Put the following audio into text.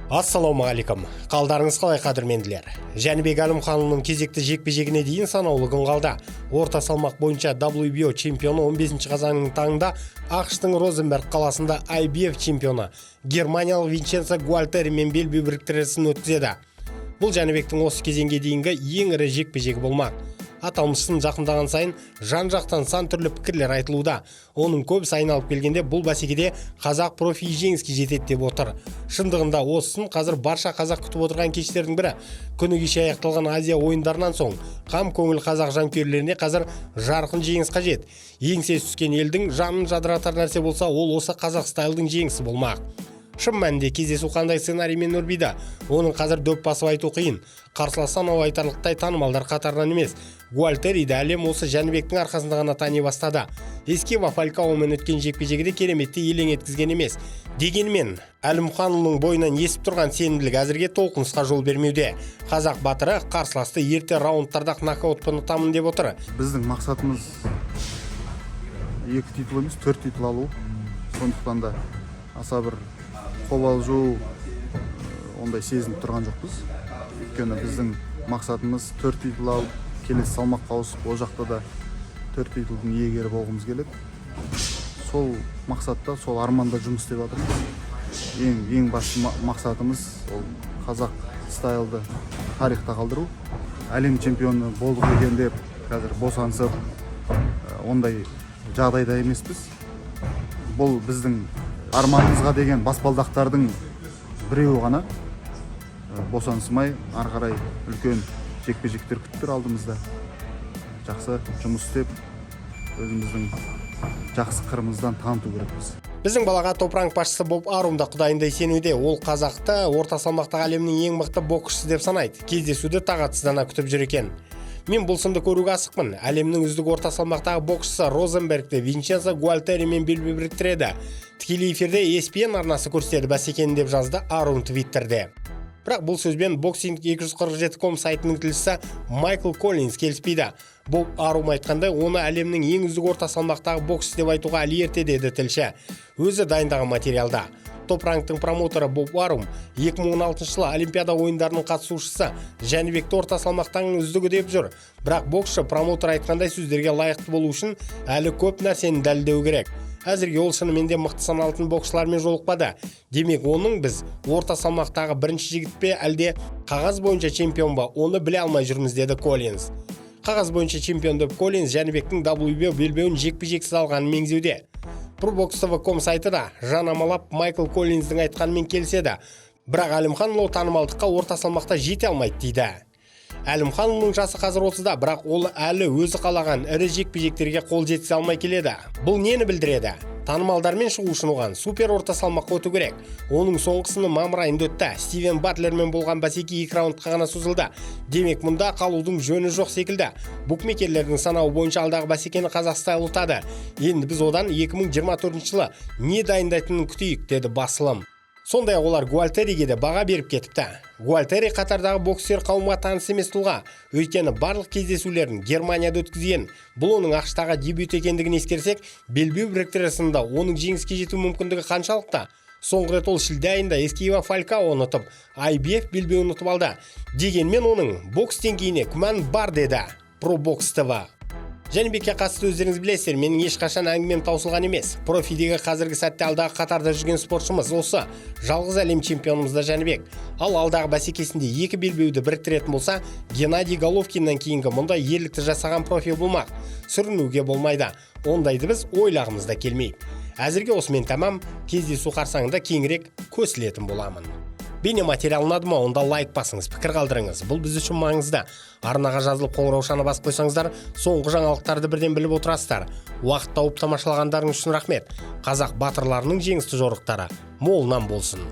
Ассалаумағалейкум. Қалдарыңыз қалай қадірменділер? Жәнібек Әлімханұлының кезекті жекпе-жегіне дейін санаулы күн қалды. Орта салмақ бойынша WBO чемпионы 15 қазанның таңында ақш-тың Розенберг қаласында IBF чемпионы германиялық Винченцо Гуальтеримен белбеу біріктірісін өткізеді. Бұл Жәнібектің осы кезеңге дейінгі ең ірі жекпе-жегі болмақ. Аталмышсын жақындаған сайын жан-жақтан сан түрлі пікірлер айтылуда. Оның көбісі айналып келгенде бұл бәсекеде қазақ профи жеңіске жетеді деп отыр. Шындығында осысын қазір барша қазақ күтіп отырған кештердің бірі. Күні кеше аяқталған Азия ойындарынан соң қам көңіл қазақ жанкүйерлеріне қазір жарқын жеңіс қажет. Еңсесі түскен елдің жанын жадыратар нәрсе болса, ол осы қазақ стайлдың жеңісі болмақ. Шын мәнінде кездесу қандай сценариймен өрбиді, оның қазір дөп басып айту қиын. Қарсыласы анау айтарлықтай танымалдар қатарынан емес. Гуальтериді әлем осы Жәнібектің арқасында ғана тани бастады. Эскива Фалькаомен өткен жекпе-жегіде кереметті елең еткізген емес. Дегенмен, Әлімханұлының бойынан есіп тұрған сенімділік әзірге толқынысқа жол бермеуде. Қазақ батыры қарсыласты ерте раундтарда нокаутпен ұтамын деп отыр. Біздің мақсатымыз 2 титул емес, 4 титул алу. Сондықтан да аса бір қобалжу ондай сезініп тұрған жоқпыз. Өйткені біздің мақсатымыз 4 титул алып, келесі салмаққа ауысып, ол жақта да 4 титулдың иегері болғымыз келеді. Сол мақсатта, сол арманда жұмыс істеп жатырмыз. Ең басты мақсатымыз ол қазақ стайлды тарихта қалдыру. Әлем чемпионы болдық екен деп қазір босансып, ондай жағдайда емеспіз. Бұл біздің арманымызға деген баспалдақтардың біреуі ғана. Босансымай, ары қарай үлкен жекпе-жектер күтіп тұр алдымызда. Жақсы жұмыс істеп, өзіміздің жақсы қырымыздан таныту керекпіз. Біздің балаға топ-ранг басшысы Боб Арум да құдайындай сенуде. Ол қазақты орта салмақтағы әлемнің ең мықты боксшысы деп санайды. Кездесуді тағатсыздана күтіп жүр екен. Мен бұл сынды көруге асықпын. Әлемнің үздік орта салмақтағы боксшысы Розенбергті Винченцо Гуальтеримен белбеу біріктіреді. Тікелей эфирде ESPN арнасы көрсетеді бәсекені деп жазды Арум твиттерде. Бірақ бұл сөзбен Boxing 247.com сайтының тілшісі Майкл Коллинс келіспейді. Боб Арум айтқандай, оны әлемнің ең үздік орта салмақтағы боксшы деп айтуға әлі ерте деді тілші. Өзі дайындаған материалда. Топ-рангтың промоутері Боб Арум 2016 жылы Олимпиада ойындарының қатысушысы Жәнібекті орта салмақтың үздігі деп жүр. Бірақ боксшы промоутер айтқандай сөздерге лайықты болу үшін әлі көп нәрсені дәлелдеу керек. Әзірге ол шынымен де мықты саналатын боксшылармен жолықпады. Демек, оның біз орта салмақтағы бірінші жігіт пе, әлде қағаз бойынша чемпион ба, оны біле алмай жүрміз, деді Коллинс. Қағаз бойынша чемпион деп Коллинс Жәнібектің WBO белбеуін жекпе-жексіз алғанын меңзеуде. ProBox.com сайты да жанамалап Майкл Коллинстің айтқанымен келіседі. Бірақ Әлімханұлы танымалдыққа орта салмақта жете алмайды дейді. Әлімханұлының жасы қазір 30-да, бірақ ол әлі өзі қалаған ірі жекпе-жектерге қол жеткізе алмай келеді. Бұл нені білдіреді? Танымалдармен шығу үшін оған супер орта салмаққа өту керек. Оның соңғысыны мамыр айында өтті. Стивен Батлермен болған бәсеке 2 раундқа ғана созылды. Демек, мұнда қалудың жөні жоқ секілді. Букмекерлердің санауы бойынша алдағы бәсекені қазақ стайл ұтады. Енді біз одан 2024 жылы не дайындайтынын күтейік, деді басылым. Сондай олар Гуальтериге де баға беріп кетіпті. Гуальтери қатардағы боксер қауымға таныс емес тұлға. Өйткені барлық кездесулерін Германияда өткізген. Бұл оның ақштағы дебют екендігін ескерсек, белбеу біріктірісінде оның жеңіске жету мүмкіндігі қаншалықты? Соңғы рет ол шілде айында Эскива Фалькаоны ұтып, IBF белбеуін ұтып алды. Дегенмен оның бокс деңгейіне күмән бар, деді ProBox TV. Жәнібекке қатысты өздеріңіз білесіздер, менің ешқашан әңгімем таусылған емес. Профидегі қазіргі сәтте алдағы қатарда жүрген спортшымыз осы. Жалғыз әлем чемпионымыз да Жәнібек. Ал алдағы бәсекесінде 2 белбеуді біріктіретін болса, Геннадий Головкиннен кейінгі мұндай ерлікті жасаған профи болмақ. Сүрінуге болмайды. Ондайды біз ойлағымызда келмейді. Әзірге осымен тамам, кездесу қарсаңында кеңірек көсілетін боламын. Бейне материал ұнады ма, онда лайк басыңыз, пікір қалдырыңыз. Бұл біз үшін маңызды. Арнаға жазылып қоңыраушаны басып қойсаңыздар, соңғы жаңалықтарды бірден біліп отырасыздар. Уақыт тауып тамашалағандарыңыз үшін рахмет. Қазақ батырларының жеңісті жорықтары молынан болсын.